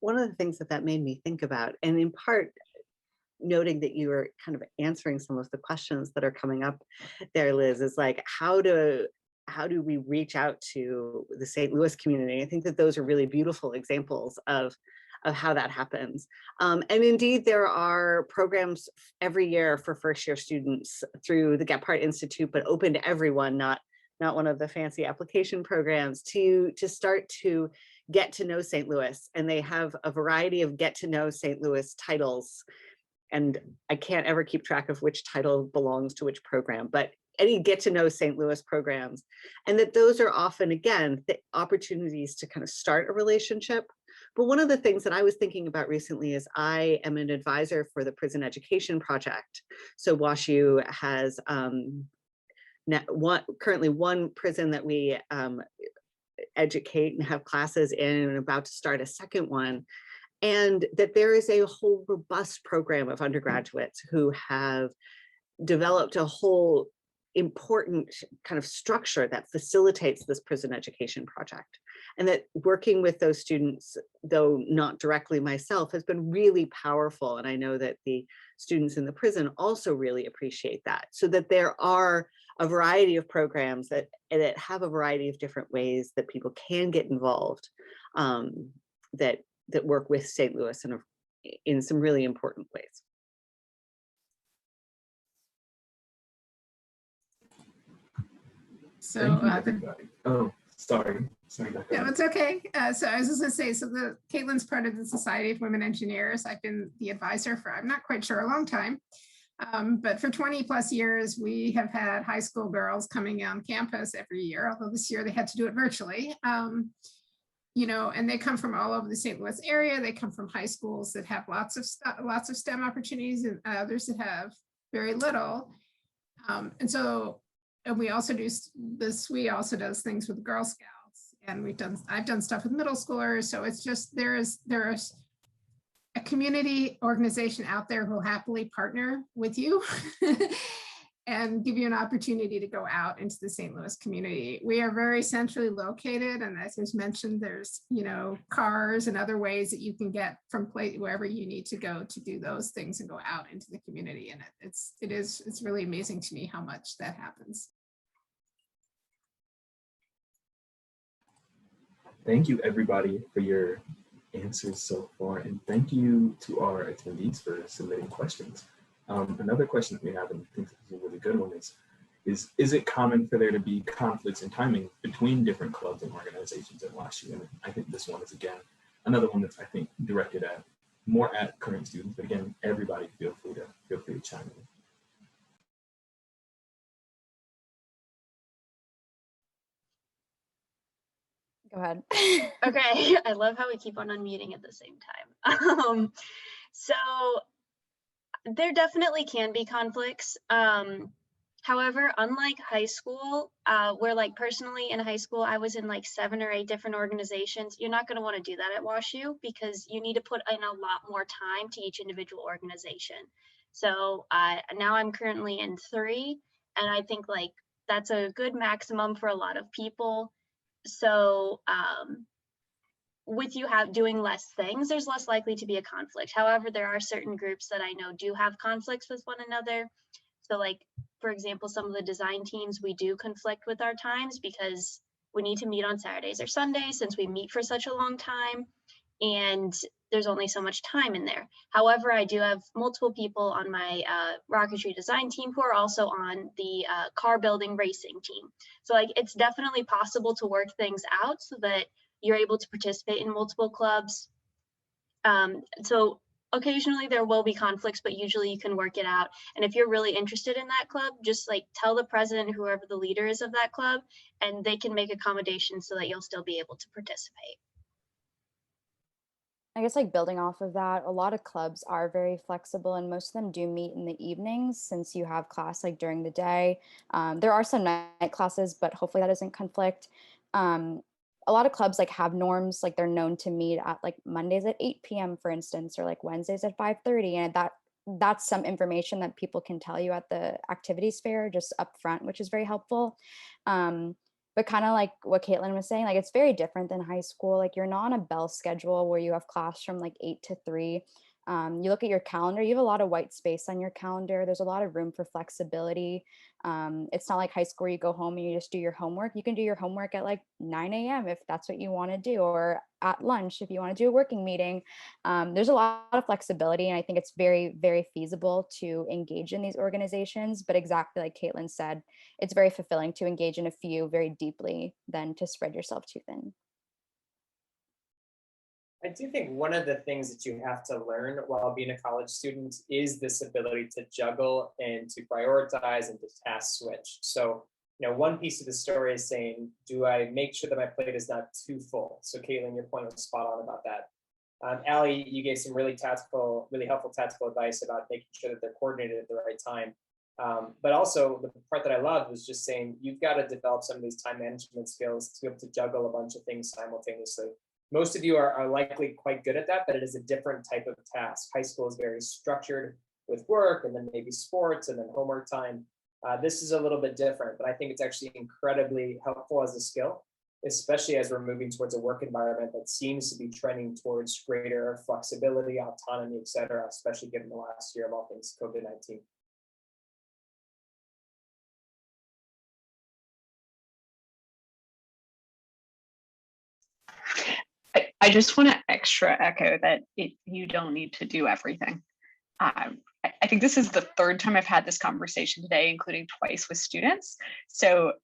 Speaker 6: One of the things that made me think about, and in part noting that you were kind of answering some of the questions that are coming up there, Liz, is like, how do we reach out to the St. Louis community? I think that those are really beautiful examples of how that happens. And indeed, there are programs every year for first-year students through the Gephardt Institute, but open to everyone, not one of the fancy application programs, to start to get to know St. Louis. And they have a variety of get to know St. Louis titles. And I can't ever keep track of which title belongs to which program, but any get to know St. Louis programs. And that those are often, again, the opportunities to kind of start a relationship. But one of the things that I was thinking about recently is I am an advisor for the Prison Education Project. So WashU has currently one prison that we educate and have classes in, and about to start a second one. And that there is a whole robust program of undergraduates who have developed a whole important kind of structure that facilitates this prison education project. And that working with those students, though not directly myself, has been really powerful. And I know that the students in the prison also really appreciate that. So that there are a variety of programs that have a variety of different ways that people can get involved, that work with St. Louis in some really important ways.
Speaker 2: So
Speaker 1: Thank you,
Speaker 2: the
Speaker 1: everybody. Oh, sorry. Sorry, Dr.
Speaker 2: no,
Speaker 1: Hunt.
Speaker 2: it's okay. So I was just gonna say, so Caitlin's part of the Society of Women Engineers. I've been the advisor for, I'm not quite sure, a long time. But for 20 plus years, we have had high school girls coming on campus every year, although this year they had to do it virtually. You know, and they come from all over the St. Louis area. They come from high schools that have lots of STEM opportunities and others that have very little. And we also do this, we also does things with Girl Scouts, and I've done stuff with middle schoolers. So it's just, there's a community organization out there who will happily partner with you and give you an opportunity to go out into the St. Louis community. We are very centrally located, and as was mentioned, there's, you know, cars and other ways that you can get from wherever you need to go to do those things and go out into the community. And it's really amazing to me how much that happens.
Speaker 1: Thank you, everybody, for your answers so far, and thank you to our attendees for submitting questions. Another question that we have, and I think this is a really good one, is it common for there to be conflicts in timing between different clubs and organizations at WashU? And I think this one is, again, another one that's, I think, directed at more at current students, but again, everybody feel free to chime in.
Speaker 4: Go ahead.
Speaker 5: Okay, I love how we keep on unmuting at the same time. So there definitely can be conflicts. However, unlike high school, where like personally in high school, I was in like 7 or 8 different organizations, you're not going to want to do that at WashU because you need to put in a lot more time to each individual organization. So now I'm currently in 3, and I think like that's a good maximum for a lot of people. So with you doing less things, there's less likely to be a conflict. However, there are certain groups that I know do have conflicts with one another. So like, for example, some of the design teams, we do conflict with our times because we need to meet on Saturdays or Sundays since we meet for such a long time. And there's only so much time in there. However, I do have multiple people on my rocketry design team who are also on the car building racing team. So like, it's definitely possible to work things out so that you're able to participate in multiple clubs. So occasionally there will be conflicts, but usually you can work it out. And if you're really interested in that club, just like tell the president, whoever the leader is of that club, and they can make accommodations so that you'll still be able to participate.
Speaker 4: I guess like building off of that, a lot of clubs are very flexible and most of them do meet in the evenings since you have class like during the day. There are some night classes, but hopefully that doesn't conflict. A lot of clubs like have norms, like they're known to meet at like Mondays at 8 p.m. for instance, or like Wednesdays at 5:30. And that's some information that people can tell you at the activities fair just up front, which is very helpful. But kind of like what Caitlin was saying, like it's very different than high school. Like you're not on a bell schedule where you have class from like 8 to 3. You look at your calendar, you have a lot of white space on your calendar. There's a lot of room for flexibility. It's not like high school where you go home and you just do your homework. You can do your homework at like 9 a.m. if that's what you want to do, or at lunch if you want to do a working meeting. There's a lot of flexibility, and I think it's very, very feasible to engage in these organizations. But exactly like Caitlin said, it's very fulfilling to engage in a few very deeply than to spread yourself too thin.
Speaker 3: I do think one of the things that you have to learn while being a college student is this ability to juggle and to prioritize and to task switch. So, you know, one piece of the story is saying, do I make sure that my plate is not too full? So Caitlin, your point was spot on about that. Allie, you gave some really helpful tactical advice about making sure that they're coordinated at the right time. But also the part that I loved was just saying, you've got to develop some of these time management skills to be able to juggle a bunch of things simultaneously. Most of you are likely quite good at that, but it is a different type of task. High school is very structured with work and then maybe sports and then homework time. This is a little bit different, but I think it's actually incredibly helpful as a skill, especially as we're moving towards a work environment that seems to be trending towards greater flexibility, autonomy, et cetera, especially given the last year of all things COVID-19.
Speaker 7: I just want to extra echo that you don't need to do everything. I think this is the 3rd time I've had this conversation today, including twice with students. So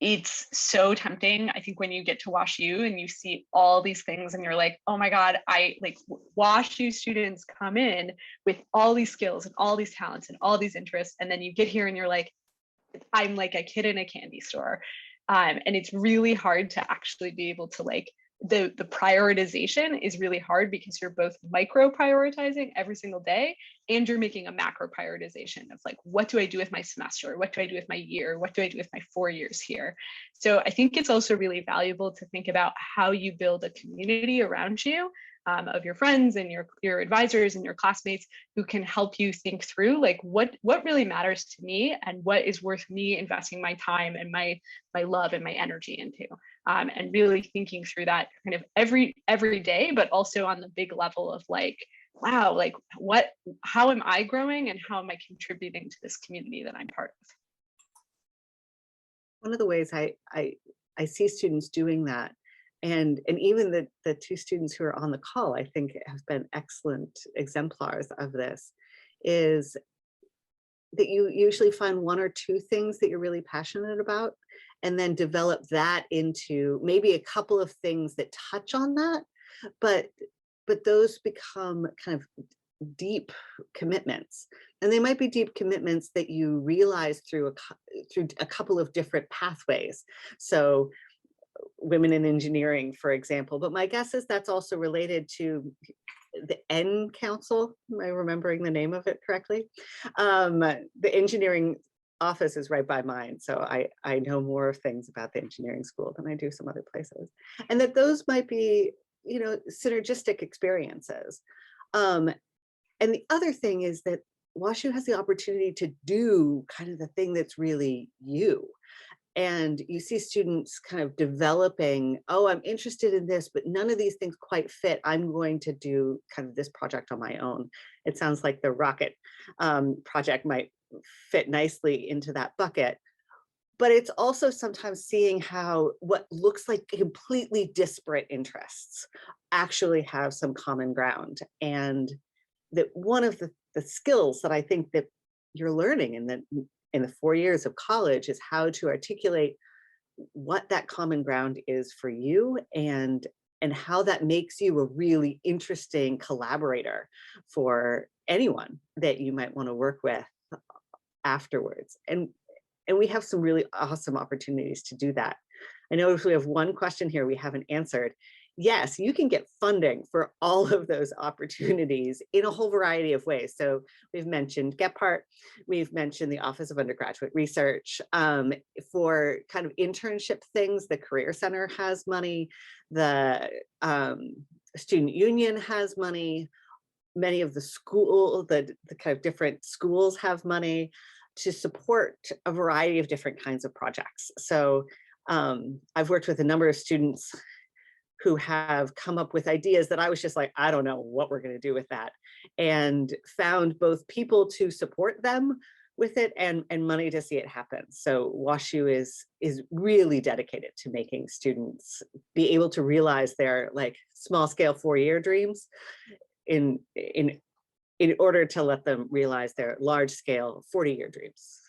Speaker 7: it's so tempting. I think when you get to WashU and you see all these things and you're like, oh my God, I like WashU students come in with all these skills and all these talents and all these interests. And then you get here and you're like, I'm like a kid in a candy store. And it's really hard to actually be able to like, the prioritization is really hard because you're both micro prioritizing every single day and you're making a macro prioritization of like, what do I do with my semester? What do I do with my year? What do I do with my 4 years here? So I think it's also really valuable to think about how you build a community around you of your friends and your advisors and your classmates who can help you think through like what really matters to me and what is worth me investing my time and my love and my energy into. And really thinking through that kind of every day, but also on the big level of like, wow, like how am I growing and how am I contributing to this community that I'm part of?
Speaker 6: One of the ways I see students doing that, and even the two students who are on the call, I think have been excellent exemplars of this, is that you usually find one or two things that you're really passionate about, and then develop that into maybe a couple of things that touch on that, but those become kind of deep commitments. And they might be deep commitments that you realize through a couple of different pathways. So women in engineering, for example, but my guess is that's also related to the N Council. Am I remembering the name of it correctly? The engineering office is right by mine, so I know more things about the engineering school than I do some other places, and that those might be, you know, synergistic experiences. And the other thing is that WashU has the opportunity to do kind of the thing that's really you. And you see students kind of developing, oh, I'm interested in this, but none of these things quite fit. I'm going to do kind of this project on my own. It sounds like the rocket project might fit nicely into that bucket. But it's also sometimes seeing how what looks like completely disparate interests actually have some common ground. And that one of the skills that I think that you're learning in the 4 years of college is how to articulate what that common ground is for you and how that makes you a really interesting collaborator for anyone that you might want to work with afterwards. And we have some really awesome opportunities to do that. I know if we have one question here we haven't answered. Yes, you can get funding for all of those opportunities in a whole variety of ways. So we've mentioned Gephardt, we've mentioned the Office of Undergraduate Research. For kind of internship things, the Career Center has money, the Student Union has money, many of the kind of different schools have money to support a variety of different kinds of projects. So I've worked with a number of students who have come up with ideas that I was just like, I don't know what we're going to do with that, and found both people to support them with it and money to see it happen. So WashU is really dedicated to making students be able to realize their like small scale 4-year dreams in order to let them realize their large scale 40-year dreams.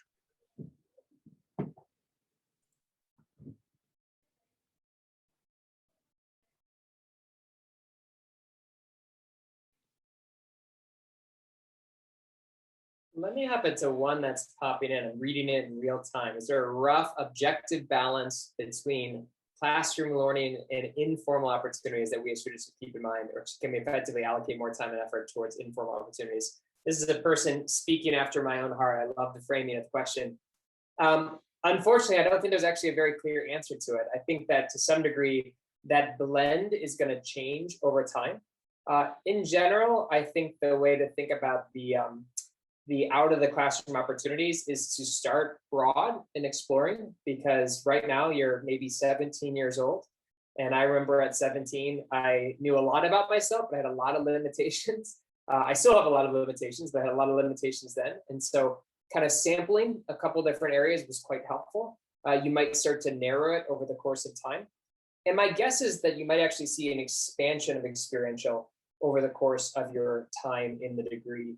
Speaker 3: Let me hop into one that's popping in. I'm reading it in real time. Is there a rough objective balance between classroom learning and informal opportunities that we as students should keep in mind, or can we effectively allocate more time and effort towards informal opportunities? This is a person speaking after my own heart. I love the framing of the question. Unfortunately, I don't think there's actually a very clear answer to it. I think that to some degree, that blend is going to change over time. In general, I think the way to think about the out of the classroom opportunities is to start broad and exploring, because right now you're maybe 17 years old. And I remember at 17, I knew a lot about myself, but I had a lot of limitations. I still have a lot of limitations, but I had a lot of limitations then. And so kind of sampling a couple different areas was quite helpful. You might start to narrow it over the course of time. And my guess is that you might actually see an expansion of experiential over the course of your time in the degree.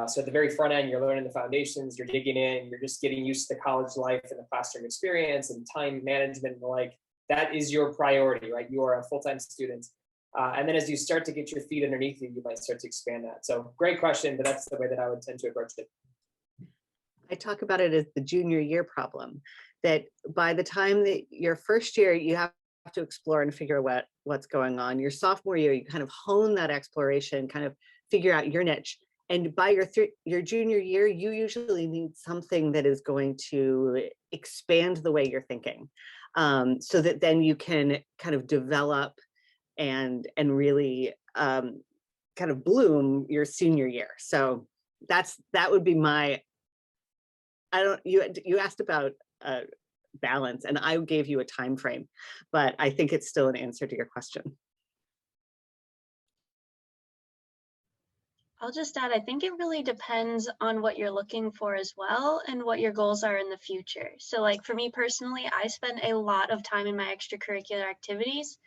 Speaker 3: So at the very front end, you're learning the foundations, you're digging in, you're just getting used to the college life and the classroom experience and time management and the like. That is your priority, right? You are a full-time student. And then as you start to get your feet underneath you, you might start to expand that. So great question, but that's the way that I would tend to approach it.
Speaker 6: I talk about it as the junior year problem, that by the time that your first year, you have to explore and figure out what's going on. Your sophomore year, you kind of hone that exploration, kind of figure out your niche. And by your junior year, you usually need something that is going to expand the way you're thinking, so that then you can kind of develop and really kind of bloom your senior year. So that would be my. You asked about balance, and I gave you a time frame, but I think it's still an answer to your question.
Speaker 5: I'll just add, I think it really depends on what you're looking for as well and what your goals are in the future. So like for me personally, I spend a lot of time in my extracurricular activities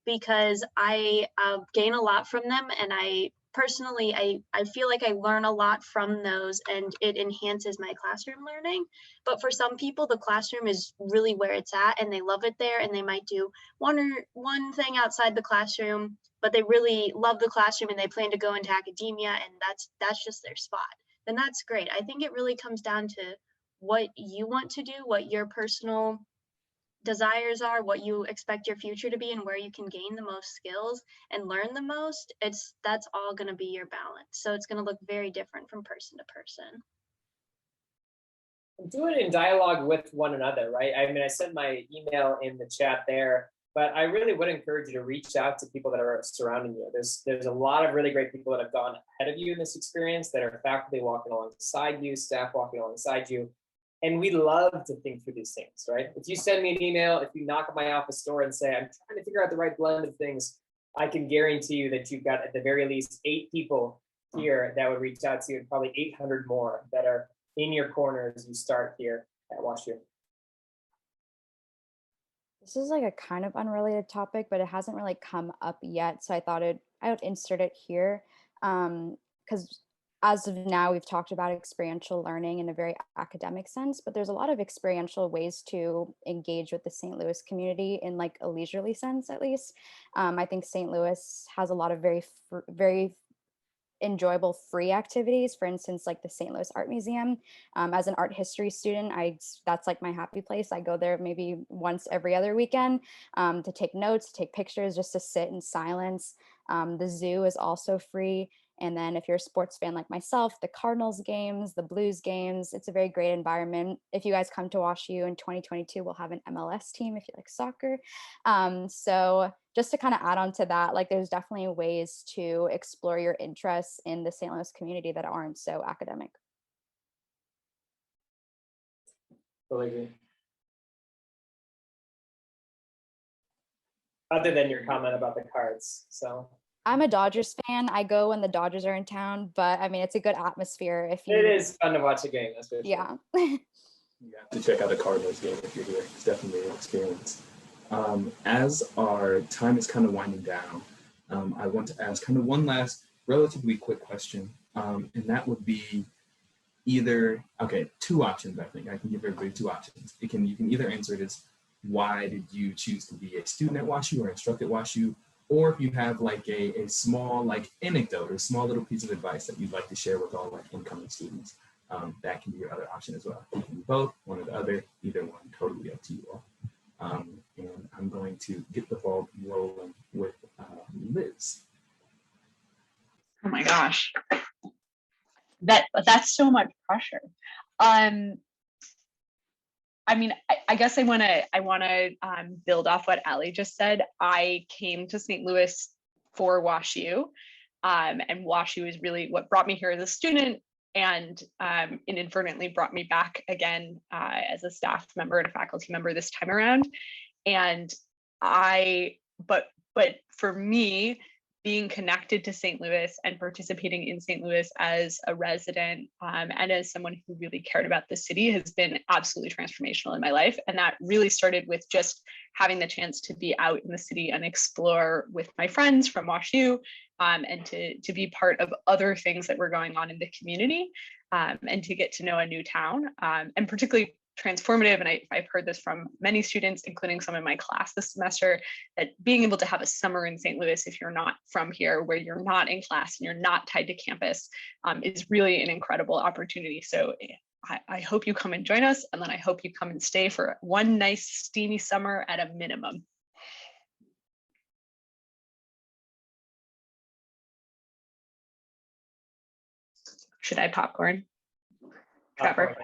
Speaker 5: because I gain a lot from them, and I personally, I feel like I learn a lot from those, and it enhances my classroom learning. But for some people, the classroom is really where it's at, and they love it there, and they might do one thing outside the classroom, but they really love the classroom and they plan to go into academia, and that's just their spot. Then that's great. I think it really comes down to what you want to do, what your personal desires are, what you expect your future to be, and where you can gain the most skills and learn the most. That's all going to be your balance. So it's going to look very different from person to person.
Speaker 3: Do it in dialogue with one another, right? I mean, I sent my email in the chat there, but I really would encourage you to reach out to people that are surrounding you. There's a lot of really great people that have gone ahead of you in this experience, that are faculty walking alongside you, staff walking alongside you. And we love to think through these things, right? If you send me an email, if you knock on my office door and say, I'm trying to figure out the right blend of things, I can guarantee you that you've got at the very least 8 people here that would reach out to you, and probably 800 more that are in your corner as you start here at WashU.
Speaker 4: This is like a kind of unrelated topic, but it hasn't really come up yet. So I thought I would insert it here, because as of now, we've talked about experiential learning in a very academic sense, but there's a lot of experiential ways to engage with the St. Louis community in like a leisurely sense, at least. I think St. Louis has a lot of very enjoyable free activities. For instance, like the St. Louis Art Museum. As an art history student, that's like my happy place. I go there maybe once every other weekend to take notes, to take pictures, just to sit in silence. The zoo is also free. And then if you're a sports fan like myself, the Cardinals games, the Blues games, it's a very great environment. If you guys come to WashU in 2022, we'll have an MLS team if you like soccer. So just to kind of add on to that, like there's definitely ways to explore your interests in the St. Louis community that aren't so academic.
Speaker 3: Totally agree. Other than your comment about the cards, so.
Speaker 4: I'm a Dodgers fan. I go when the Dodgers are in town, but I mean, it's a good atmosphere. If you,
Speaker 3: it is fun to watch a game. That's for sure.
Speaker 4: Yeah.
Speaker 1: You have to check out a Cardinals game if you're here. It's definitely an experience. As our time is kind of winding down, I want to ask kind of one last relatively quick question, and that would be either, okay, 2 options. I think I can give everybody 2 options. You can either answer it as, why did you choose to be a student at WashU or instruct at WashU? Or if you have like a small like anecdote or small little piece of advice that you'd like to share with all like incoming students, that can be your other option as well. You can do both, one or the other, either one, totally up to you all. And I'm going to get the ball rolling with Liz.
Speaker 7: Oh my gosh, that's so much pressure. I mean, I guess I want to build off what Allie just said. I came to St. Louis for WashU, and WashU is really what brought me here as a student, and inadvertently brought me back again as a staff member and a faculty member this time around. And but for me, being connected to St. Louis and participating in St. Louis as a resident and as someone who really cared about the city has been absolutely transformational in my life. And that really started with just having the chance to be out in the city and explore with my friends from WashU and to be part of other things that were going on in the community and to get to know a new town and particularly transformative. And I've heard this from many students, including some in my class this semester, that being able to have a summer in St. Louis, if you're not from here, where you're not in class and you're not tied to campus, is really an incredible opportunity. So I hope you come and join us. And then I hope you come and stay for one nice steamy summer at a minimum. Should I popcorn? Trevor?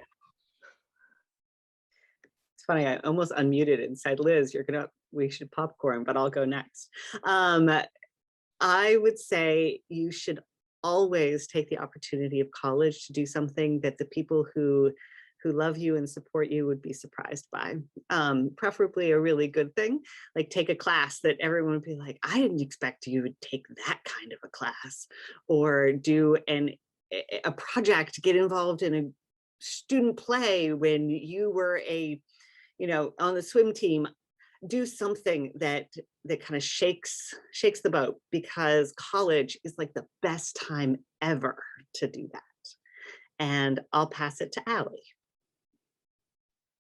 Speaker 6: It's funny, I almost unmuted and said, Liz, we should popcorn, but I'll go next. I would say you should always take the opportunity of college to do something that the people who love you and support you would be surprised by. Preferably a really good thing, like take a class that everyone would be like, I didn't expect you would take that kind of a class, or do a project, get involved in a student play when you were on the swim team. Do something that kind of shakes the boat, because college is like the best time ever to do that. And I'll pass it to Allie.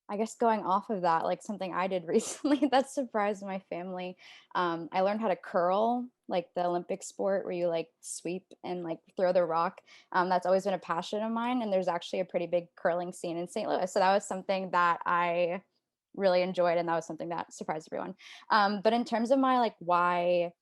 Speaker 4: I guess going off of that, like something I did recently that surprised my family. I learned how to curl, like the Olympic sport where you like sweep and like throw the rock. That's always been a passion of mine. And there's actually a pretty big curling scene in St. Louis. So that was something that I really enjoyed, and that was something that surprised everyone. But in terms of my like why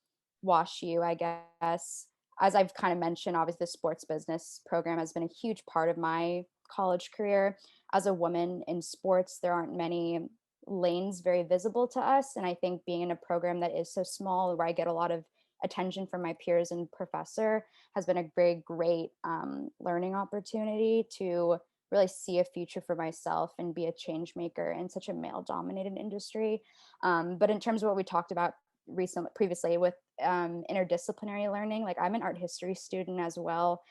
Speaker 4: WashU, I guess, as I've kind of mentioned, obviously the sports business program has been a huge part of my college career. As a woman in sports, there aren't many lanes very visible to us. And I think being in a program that is so small, where I get a lot of attention from my peers and professor, has been a very great learning opportunity to really see a future for myself and be a change maker in such a male dominated industry. But in terms of what we talked about previously with interdisciplinary learning, like I'm an art history student as well.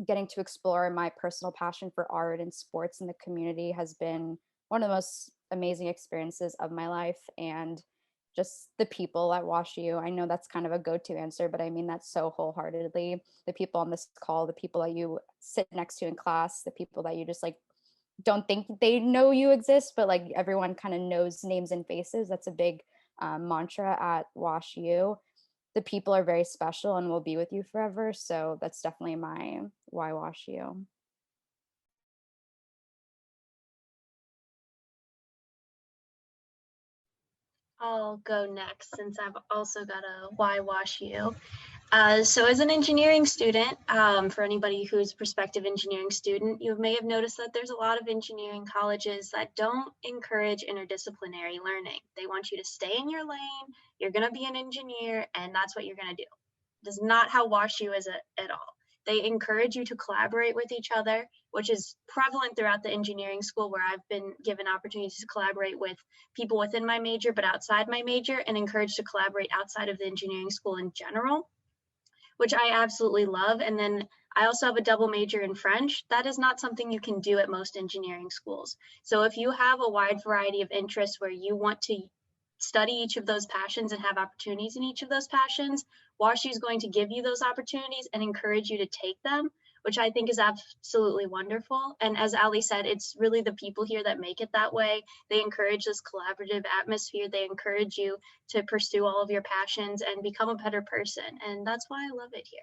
Speaker 4: Getting to explore my personal passion for art and sports in the community has been one of the most amazing experiences of my life. And just the people at WashU, I know that's kind of a go-to answer, but I mean that so wholeheartedly. The people on this call, the people that you sit next to in class, the people that you just like don't think they know you exist, but like everyone kind of knows names and faces. That's a big mantra at WashU. The people are very special and will be with you forever. So that's definitely my why WashU.
Speaker 5: I'll go next since I've also got a why WashU. So as an engineering student, for anybody who's a prospective engineering student, you may have noticed that there's a lot of engineering colleges that don't encourage interdisciplinary learning. They want you to stay in your lane, you're gonna be an engineer, and that's what you're gonna do. That's not how WashU is at all. They encourage you to collaborate with each other, which is prevalent throughout the engineering school, where I've been given opportunities to collaborate with people within my major, but outside my major, and encouraged to collaborate outside of the engineering school in general, which I absolutely love. And then I also have a double major in French. That is not something you can do at most engineering schools. So if you have a wide variety of interests where you want to study each of those passions and have opportunities in each of those passions, WashU is going to give you those opportunities and encourage you to take them, which I think is absolutely wonderful. And as Ali said, it's really the people here that make it that way. They encourage this collaborative atmosphere. They encourage you to pursue all of your passions and become a better person. And that's why I love it here.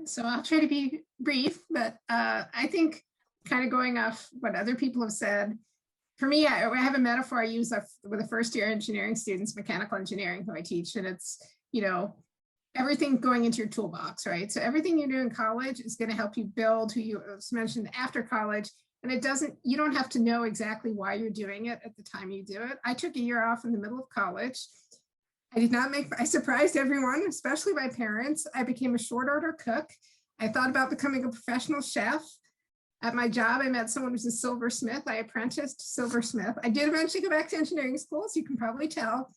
Speaker 2: So I'll try to be brief, but I think kind of going off what other people have said, for me, I have a metaphor I use with the first year engineering students, mechanical engineering, who I teach, and it's, everything going into your toolbox, right? So everything you do in college is going to help you build who you mentioned after college. And you don't have to know exactly why you're doing it at the time you do it. I took a year off in the middle of college. I surprised everyone, especially my parents. I became a short order cook. I thought about becoming a professional chef. At my job, I met someone who's a silversmith. I apprenticed silversmith. I did eventually go back to engineering school, so you can probably tell.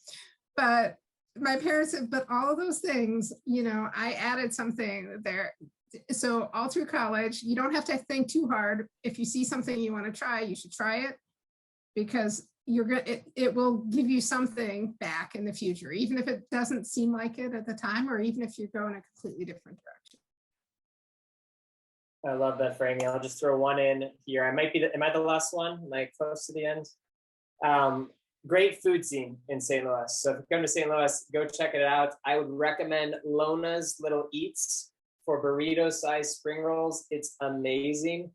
Speaker 2: But my parents said, but all of those things, you know, I added something there. So all through college, you don't have to think too hard. If you see something you want to try, you should try it, because you're good. It will give you something back in the future, even if it doesn't seem like it at the time, or even if you're going a completely different direction.
Speaker 3: I love that framing. I'll just throw one in here. Am I the last one? Am I close to the end? Great food scene in St. Louis. So if you come to St. Louis, go check it out. I would recommend Lona's Little Eats for burrito-sized spring rolls. It's amazing.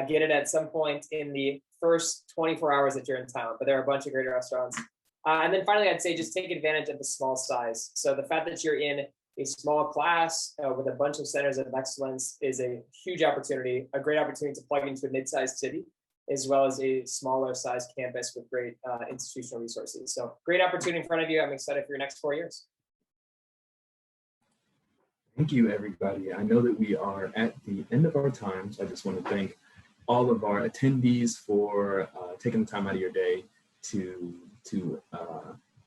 Speaker 3: Get it at some point in the first 24 hours that you're in town, but there are a bunch of great restaurants. And then finally, I'd say just take advantage of the small size. So the fact that you're in a small class with a bunch of centers of excellence is a huge opportunity, a great opportunity to plug into a mid-sized city, as well as a smaller sized campus with great institutional resources. So great opportunity in front of you. I'm excited for your next 4 years.
Speaker 1: Thank you, everybody. I know that we are at the end of our time, so I just want to thank all of our attendees for taking the time out of your day to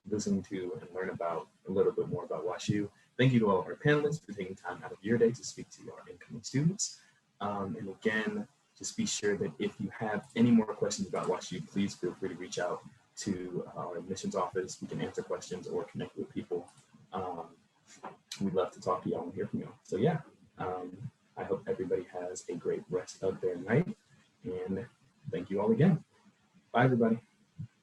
Speaker 1: listen to and learn about a little bit more about WashU. Thank you to all of our panelists for taking time out of your day to speak to our incoming students. And again, just be sure that if you have any more questions about WashU, please feel free to reach out to our admissions office. We can answer questions or connect with people. We'd love to talk to y'all and hear from y'all. So yeah, I hope everybody has a great rest of their night, and thank you all again. Bye, everybody.